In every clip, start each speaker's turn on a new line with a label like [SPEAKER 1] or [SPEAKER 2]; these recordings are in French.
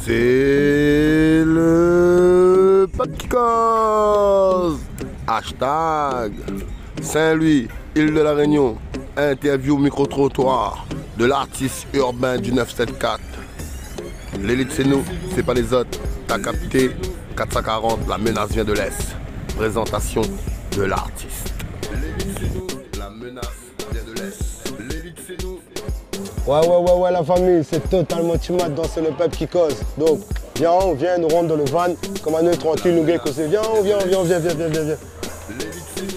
[SPEAKER 1] C'est le Pape qui cause. Hashtag Saint-Louis, île de la Réunion. Interview micro-trottoir de l'artiste urbain du 974. L'élite c'est nous, c'est pas les autres. T'as capté 440, la menace vient de l'Est. Présentation de l'artiste. L'élite c'est nous, la menace vient de l'Est. L'élite c'est nous.
[SPEAKER 2] Ouais, la famille, c'est totalement Timat dans C'est le Peuple qui cause. Donc, viens, on vient nous rendre dans le van, comme un œil tranquille, nous gars causer. Viens.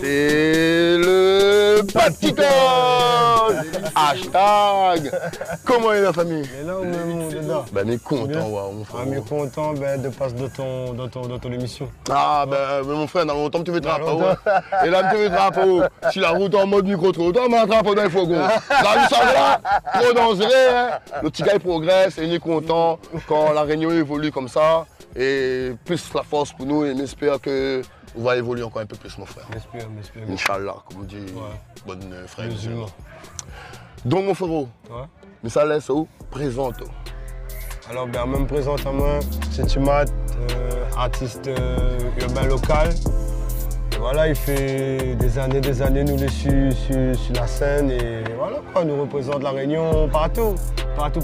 [SPEAKER 1] C'est le Peuple qui cause. Hashtag. Comment est la famille?
[SPEAKER 2] Et là, on est dedans.
[SPEAKER 1] Ben, on est content, mon frère.
[SPEAKER 2] On est content de passer dans ton émission.
[SPEAKER 1] Ah, ben, mon frère, dans longtemps, tu veux te rappeler. Et là, tu veux te rappeler. Si la route en mode micro-trottoir, mais attrape dans les fogons. Là, vous savez, là, trop dangereux, hein. Le petit gars, il progresse et il est content quand la Réunion évolue comme ça. Et plus la force pour nous, et on espère que on va évoluer encore un peu plus, mon frère.
[SPEAKER 2] M'espère.
[SPEAKER 1] Inch'Allah, comme on dit, bonne frère.
[SPEAKER 2] Musulman.
[SPEAKER 1] Donc, mon frère, mais ça laisse où? Présente.
[SPEAKER 2] Alors, ben, même présente à moi, c'est Timat, artiste urbain local. Et voilà, il fait des années, nous les suit sur la scène et voilà quoi, nous représente la Réunion partout. Regardez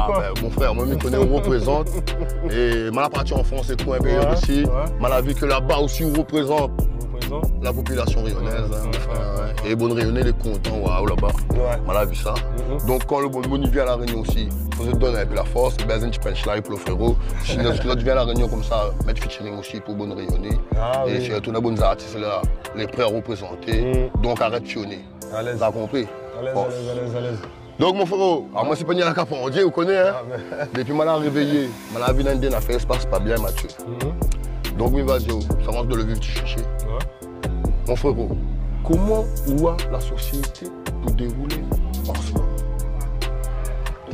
[SPEAKER 2] quoi.
[SPEAKER 1] Ben, mon frère, moi, je connais, on représente. Et mal parti en France et tout un peu aussi. Mal a vu que là-bas aussi, on représente la population rayonnaise. Et les bonnes Rayonnais, les contents, waouh, là-bas. Mal a vu ça. Donc, quand le bon vient à la Réunion aussi, il faut se donner un peu la force. Ben, tu penches là pour le frérot. Si tu viens à la Réunion comme ça, mettre featuring aussi pour bonnes Rayonnais. Et surtout, les bons artistes là, les prêts à représenter. Donc, arrête de pionner. T'as compris?
[SPEAKER 2] À l'aise.
[SPEAKER 1] Donc mon frère, moi c'est pas ni à la capo, on dit, vous connaissez, hein? Depuis que je suis réveillé, je suis venu dans fait espace pas bien Mathieu. Donc je vais dire, ça commence de le vivre, tu cherches. Mon frère, comment voit la société pour dérouler en ce moment?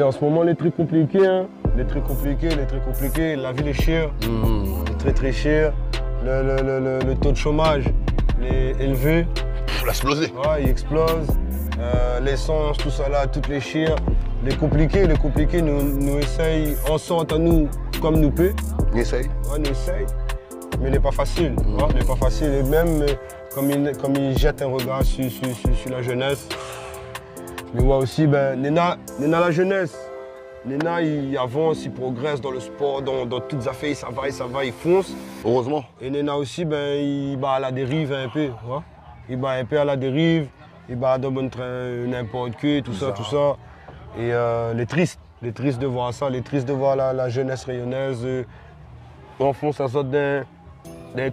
[SPEAKER 2] En ce moment, les trucs compliqués, hein? Les trucs compliqués, la vie est chère, très chère. Le taux de chômage est élevé.
[SPEAKER 1] Il a explosé.
[SPEAKER 2] Ouais, il explose. L'essence, tout ça là, toutes les chires. Les compliqués, nous essayons, on sort à nous comme nous peut.
[SPEAKER 1] On essaye.
[SPEAKER 2] On essaye, mais il n'est pas facile. Il n'est pas facile. Et même comme il jette un regard sur la jeunesse, mais moi aussi, ben, Nena la jeunesse. Nena, il avance, il progresse dans le sport, dans toutes les affaires, ça va, il fonce.
[SPEAKER 1] Heureusement.
[SPEAKER 2] Et Nena aussi, ben, il bat à la dérive un peu. Il bat un peu à la dérive. Il bat dans bon train n'importe qui, tout ça. Et les tristes de voir ça, les tristes de voir la jeunesse rayonnaise enfonce ça sort d'un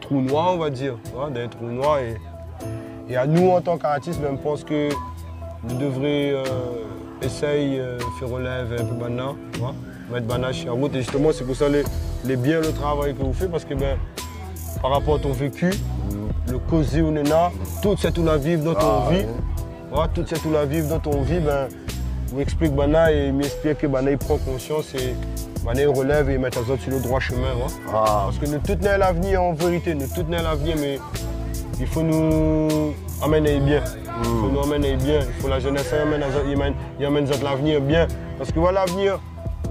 [SPEAKER 2] trou noir, on va dire. D'un trou noir. Et à nous, en tant qu'artistes, ben, je pense que nous devrions essayer de faire relève un peu maintenant, mettre banane sur la route. Et justement, c'est pour ça les bien le travail que vous faites, parce que ben, par rapport à ton vécu, le causer ou nena, tout c'est tout la vivre dans ton vie. Tout c'est tout la vivre dans ton vie, ben, vous explique Bana et m'explique que Bana il prend conscience et Bana il relève et met les autres sur le droit chemin. Parce que nous tous n'avons l'avenir en vérité, nous tous n'avons l'avenir, mais il faut nous amener bien. Il faut la jeunesse il amène l'avenir bien. Parce que voilà l'avenir,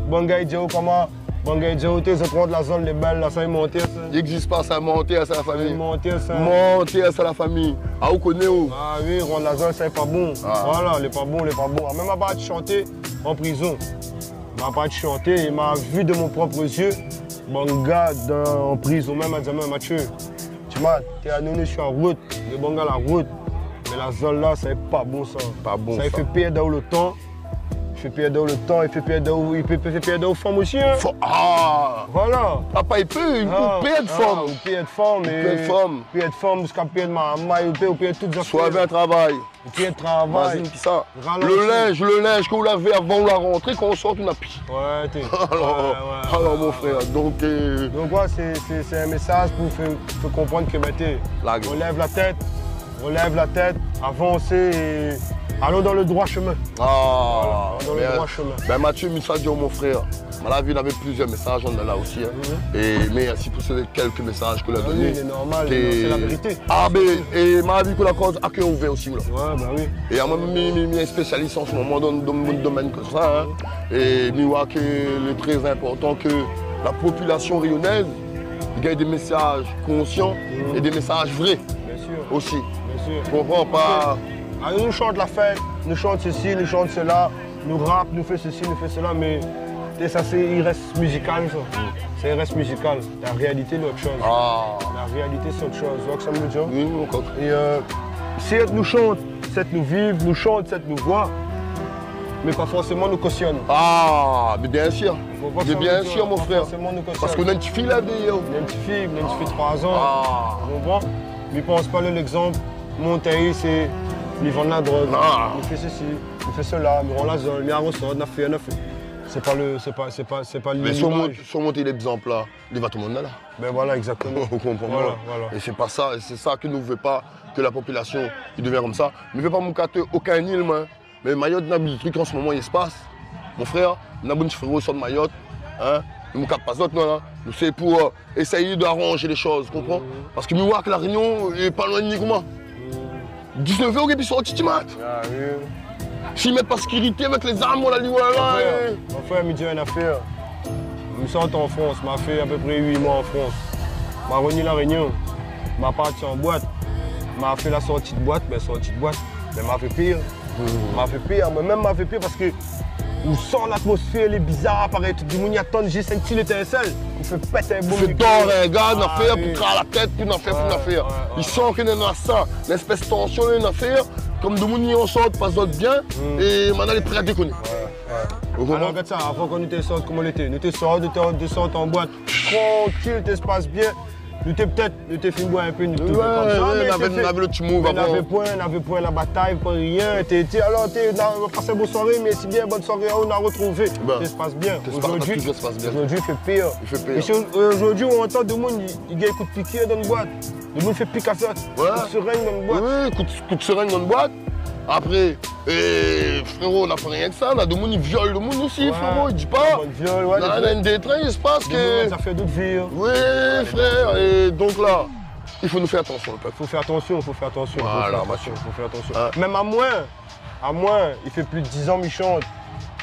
[SPEAKER 2] bon gars il dit comment. Bon gars, ils de la zone, les balles, là, ça est monté.
[SPEAKER 1] Il n'existe pas, ça monter à la famille.
[SPEAKER 2] Monter
[SPEAKER 1] à la famille. Ah, vous connaissez où?
[SPEAKER 2] Ah oui, rendre la zone, ça n'est pas bon. Voilà, il n'est pas bon. Même à part de chanter en prison. Il m'a vu de mon propre yeux, bon gars en prison, même à dire, Mathieu, tu m'as, t'es à nous sur la route, le bon gars la route. Mais la zone là, ça n'est pas bon ça. Ça fait perdre le temps. Il fait perdre le temps, il fait perdre aux femmes aussi. Hein. Voilà.
[SPEAKER 1] Papa, il peut perdre forme.
[SPEAKER 2] Il peut perdre forme, jusqu'à perdre ma maille, il peut perdre toutes les choses.
[SPEAKER 1] Soit un travail.
[SPEAKER 2] Il peut travail.
[SPEAKER 1] Ça. Le linge que vous lavez avant la rentrée, quand on sort, on a pris. Alors, mon frère, donc
[SPEAKER 2] c'est un message pour faire comprendre que relève la tête, avancez et allons dans le droit chemin.
[SPEAKER 1] Le droit chemin. Ben Mathieu Missadio, mon frère, la vie, il avait plusieurs messages, on est là aussi. Hein. Et merci pour ces quelques messages que l'a donné.
[SPEAKER 2] Oui, c'est normal, c'est la vérité.
[SPEAKER 1] Ah, mais et ma vie, que la cause a cœur ouvert aussi. Là.
[SPEAKER 2] Ouais, bah oui.
[SPEAKER 1] Et moi, je suis spécialiste en ce moment dans mon domaine comme ça. Hein. Et je vois qu'il est très important que la population rayonnaise gagne des messages conscients et des messages vrais.
[SPEAKER 2] Bien sûr.
[SPEAKER 1] Aussi.
[SPEAKER 2] Bien sûr.
[SPEAKER 1] Je comprends pas.
[SPEAKER 2] Ah, nous chante la fête, nous chante ceci, nous chante cela, nous rap, nous fait ceci, nous fait cela, mais ça, il reste musical, ça. Ça reste musical. La réalité, c'est autre chose.
[SPEAKER 1] Ah.
[SPEAKER 2] La réalité, c'est autre chose. Tu vois que ça me dit?
[SPEAKER 1] Oui, mon coq.
[SPEAKER 2] Et si nous chante, c'est nous vivre, nous chante, c'est nous voir, mais pas forcément nous cautionne.
[SPEAKER 1] Ah, mais bien sûr. Mais bien sûr, mon frère. Parce qu'on a une petite fille là, d'ailleurs.
[SPEAKER 2] On a une petite fille, 3 ans.
[SPEAKER 1] Ah.
[SPEAKER 2] Tu comprends? Mais pense pas l'exemple. Mon taille, c'est. Ils vendent la drogue, ils fait ceci, ils fait cela, ils rendent la zone, ils ressort, ils fait. C'est pas le.
[SPEAKER 1] Mais sur monter l'exemple là, il va tout le monde là.
[SPEAKER 2] Ben voilà, exactement.
[SPEAKER 1] Vous comprenez?
[SPEAKER 2] Voilà.
[SPEAKER 1] Et c'est pas ça, et c'est ça que nous ne veut pas que la population il devient comme ça. Mais je ne veux pas me cater aucun île, moi. Mais Mayotte, il y a des trucs en ce moment, il se passe. Mon frère, il y a des frères sur Mayotte. Hein? Nous ne captons pas d'autres, non, nous c'est pour essayer d'arranger les choses, tu comprends? Parce que nous voyons que la Réunion n'est pas loin de Nigoma. 19 euros et puis sorti Timat.
[SPEAKER 2] Ah oui.
[SPEAKER 1] S'ils mettent pas sécurité avec les armes, on l'a dit voilà.
[SPEAKER 2] Mon frère me dit une affaire. Je me sors en France, m'a fait à peu près 8 mois en France. M'a renié la Réunion, m'a parti en boîte, m'a fait la sortie de boîte, mais m'a fait pire. M'a fait pire, même m'a fait pire parce que on sent l'atmosphère, elle est bizarre, apparaît tout le monde y attend, j'ai senti l'étincelle. On fait péter un bon.
[SPEAKER 1] C'est d'or, un gars, une affaire, pour craler la tête, puis une affaire. Ils sentent qu'il y a ça, l'espèce de tension, une affaire, comme de monde on sort, passe d'autres bien, et maintenant elle est prêt à déconner.
[SPEAKER 2] Alors regarde ça, avant qu'on était sorti, comment on était? Nous étions sortis en boîte, tranquille, tout se passe bien. Nous étions peut-être fait boire un peu, nous étions comme ça.
[SPEAKER 1] On avait le petit move avant.
[SPEAKER 2] On avait point la bataille, pas rien. Alors, on a passé une bonne soirée, mais si bien, bonne soirée, on a retrouvé. Ça se passe bien. Aujourd'hui, il fait pire. Aujourd'hui, on entend des gens, ils gagnent coup de piquet dans une boîte. Le monde fait pique à ça. Coup de seringue dans une boîte.
[SPEAKER 1] Oui, coup de seringue dans une boîte. Après, frérot, on n'a fait rien que ça. On a des gens qui violent le monde aussi, frérot, il dit pas. On a une détrain, il se passe que.
[SPEAKER 2] Ça fait d'autres vies.
[SPEAKER 1] Oui, frère. Et donc là, il faut nous faire attention.
[SPEAKER 2] Il faut faire attention,
[SPEAKER 1] Voilà,
[SPEAKER 2] faut faire attention. Même à moins, il fait plus de 10 ans, il chante.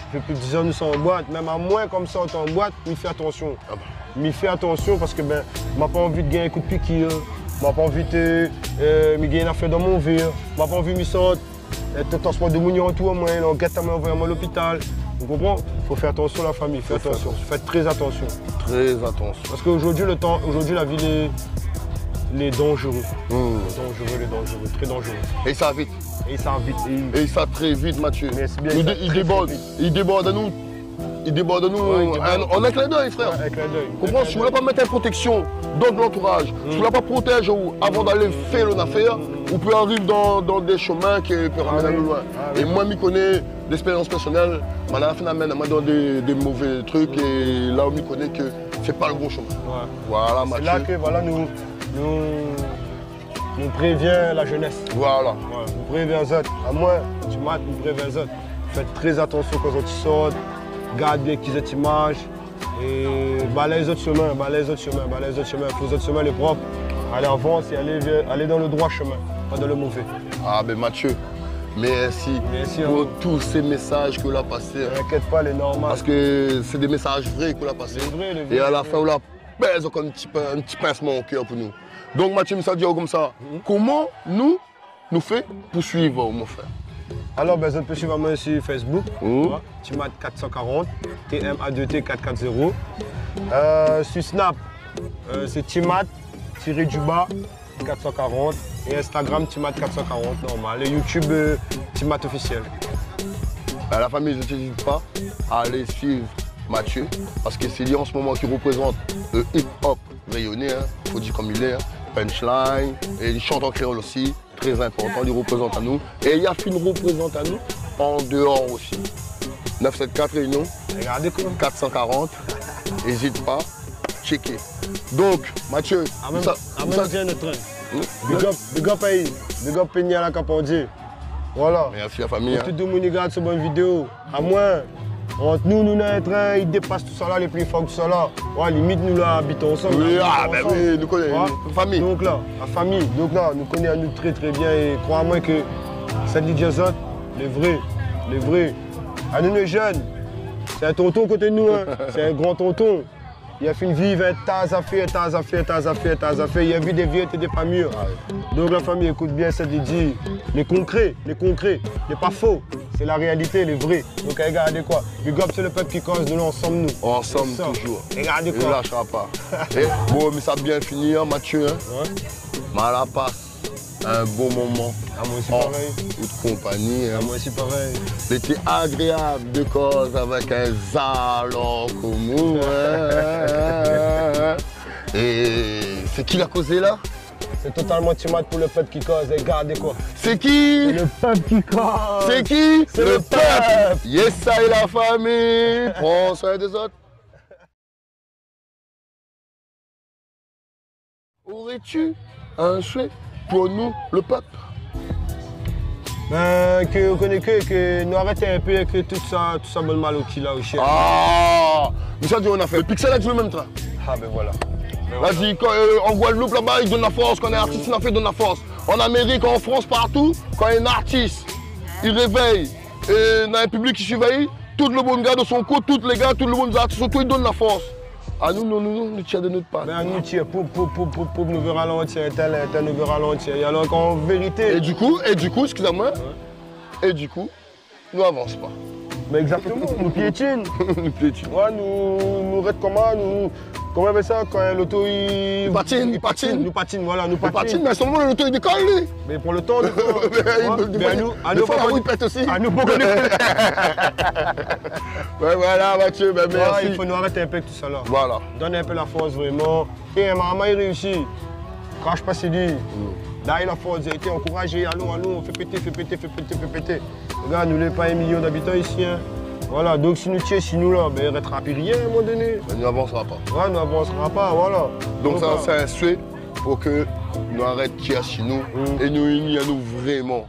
[SPEAKER 2] Il fait plus de 10 ans, nous sommes en boîte. Même à moins, comme ça, on est en boîte, il fait attention. Mais il fait attention parce que ben, m'a pas envie de gagner un coup de piquet. M'a pas envie de gagner une affaire dans mon verre. M'a pas envie de me sortir. Le transport de mounion tout au moins, on guette à m'envoyer à l'hôpital. Vous comprenez? Il faut faire attention à la famille, faites attention. Faites très attention.
[SPEAKER 1] Très attention.
[SPEAKER 2] Parce qu'aujourd'hui, la ville est dangereux. Dangereux, très dangereux.
[SPEAKER 1] Et ça va vite.
[SPEAKER 2] Et ça va vite.
[SPEAKER 1] Et ça très vite, Mathieu.
[SPEAKER 2] Il
[SPEAKER 1] déborde à nous. Il déborde à nous. On a un clin d'œil, frère. Comprends? Si vous ne voulez pas mettre en protection dans l'entourage, si vous ne voulez pas protéger avant d'aller faire une affaire, vous pouvez arriver dans des chemins qui peuvent ramener à nous loin. Et moi, je connais d'expérience personnelle, je m'amène dans des mauvais trucs et là, je connais que ce n'est pas le bon chemin. Voilà,
[SPEAKER 2] c'est là que voilà, nous prévient la jeunesse.
[SPEAKER 1] Voilà.
[SPEAKER 2] Nous prévient les autres. À moi, tu mates, nous prévient les autres. Faites très attention quand ils sortent. Gardez bien qu'ils aient image. Et balayez les autres chemins, Il faut les autres chemins, les propres. Allez avance et aller dans le droit chemin, pas dans le mauvais.
[SPEAKER 1] Ah ben Mathieu, merci pour tous ces messages que vous avez passés.
[SPEAKER 2] T'inquiète pas, les normales.
[SPEAKER 1] Parce que c'est des messages vrais que vous avez passés. Et à la fin, vous avez pèse encore un petit pincement au cœur pour nous. Donc Mathieu, ça dit comme ça, comment nous fait poursuivre, mon frère?
[SPEAKER 2] Alors, ben, je peux suivre moi sur Facebook, Timat 440, TMA2T440. Sur Snap, c'est Timat-du-bas 440. Et Instagram, Timat 440, normal. Et YouTube, Timat officiel.
[SPEAKER 1] À la famille, je n'hésite pas à aller suivre Mathieu, parce que c'est lui en ce moment qui représente le hip-hop rayonné, il faut dire comme il est, punchline, et il chante en créole aussi. Très important, il représente à nous. Et Yafin représente à nous en dehors aussi. 974 Réunion, 440. N'hésite pas, checker. Donc, Mathieu,
[SPEAKER 2] Big up pays, big up Peña la Capondier. Voilà.
[SPEAKER 1] Merci la famille.
[SPEAKER 2] Tout le monde regarde cette bonne vidéo. À moins, Entre nous, nous, un train, ils dépassent tout ça là, les plus forts, tout ça là. Ouais, limite, nous là, habitons ensemble.
[SPEAKER 1] Oui, oui, nous connaissons,
[SPEAKER 2] ouais.
[SPEAKER 1] Famille.
[SPEAKER 2] Donc là, la famille. Donc là, nous connaissons nous très bien et crois-moi que Sandy Jason, les vrais. À nous, les jeunes, c'est un tonton côté de nous, hein. C'est un grand tonton. Il a fait une vie, il a tas à faire. Il a vu des vieux et des pas mûrs. Donc la famille écoute bien ça, dit les concrets, les pas faux. C'est la réalité, les vrais. Donc regardez quoi. Big up, c'est le peuple qui cause, nous ensemble, nous.
[SPEAKER 1] Ensemble toujours.
[SPEAKER 2] Regardez quoi.
[SPEAKER 1] Il ne lâchera pas. Et, bon, mais ça a bien fini, hein, Mathieu. Hein.
[SPEAKER 2] Ouais.
[SPEAKER 1] Malapace, un bon moment.
[SPEAKER 2] Ah, moi aussi pareil.
[SPEAKER 1] Toute compagnie. Hein.
[SPEAKER 2] Ah, moi aussi pareil.
[SPEAKER 1] C'était agréable de cause avec un zalon comme nous. Hein. Et c'est qui l'a causé là?
[SPEAKER 2] C'est totalement timide pour le peuple qui cause. Regardez quoi.
[SPEAKER 1] C'est qui?
[SPEAKER 2] C'est le peuple qui cause.
[SPEAKER 1] C'est qui?
[SPEAKER 2] C'est le peuple.
[SPEAKER 1] Yes, ça et la famille. Prends soin des autres. Aurais-tu un souhait pour nous, le peuple?
[SPEAKER 2] Que vous connaissez que nous arrêtons un peu avec tout ça bon mal au qui là au chien.
[SPEAKER 1] Ah, nous ça dit on a fait. Le pixel a dit le même train.
[SPEAKER 2] Ah ben voilà.
[SPEAKER 1] Vas-y, en Guadeloupe là-bas, ils donnent la force. Quand on est artiste, il en fait, donne la force. En Amérique, en France, partout, quand il y a un artiste, il réveille. Et dans un public qui surveille, tout le monde garde son coup, tous les gars, tout le monde artistes, surtout ils donnent la force. À nous, nous tire de notre part.
[SPEAKER 2] Mais à nous tire, pour nous ver ralentir, tel nous ver ralentir. Et alors qu'en vérité.
[SPEAKER 1] Et du coup, excusez-moi, et du coup, nous n'avançons pas.
[SPEAKER 2] Mais exactement, nous piétinons.
[SPEAKER 1] Nous piétinons.
[SPEAKER 2] Ouais, nous restons comment, comment on fait ça quand l'auto il
[SPEAKER 1] patine.
[SPEAKER 2] Nous patine, voilà, nous patine.
[SPEAKER 1] Mais à ce moment, l'auto il décolle lui.
[SPEAKER 2] Mais pour le temps, mais
[SPEAKER 1] à nous, il pète aussi.
[SPEAKER 2] À nous, pour que nous.
[SPEAKER 1] Ouais, voilà, Mathieu, ben merci.
[SPEAKER 2] Il faut nous arrêter un peu avec tout ça là.
[SPEAKER 1] Voilà.
[SPEAKER 2] Donner un peu la force vraiment. Et maman, il réussit. Crache pas, c'est dit. Là, il a la force, il a été encouragé. Allons, fais péter. Regarde, nous n'avons pas 1 million d'habitants ici. Hein. Voilà, donc si nous tirons, si nous là, ben, il ne rattrape rien à un moment donné.
[SPEAKER 1] Ben, nous n'avancerons pas.
[SPEAKER 2] Ouais, nous n'avancerons pas, voilà.
[SPEAKER 1] Donc ça, c'est un souhait pour que nous arrêtions de tirer chez nous et nous unir à nous vraiment.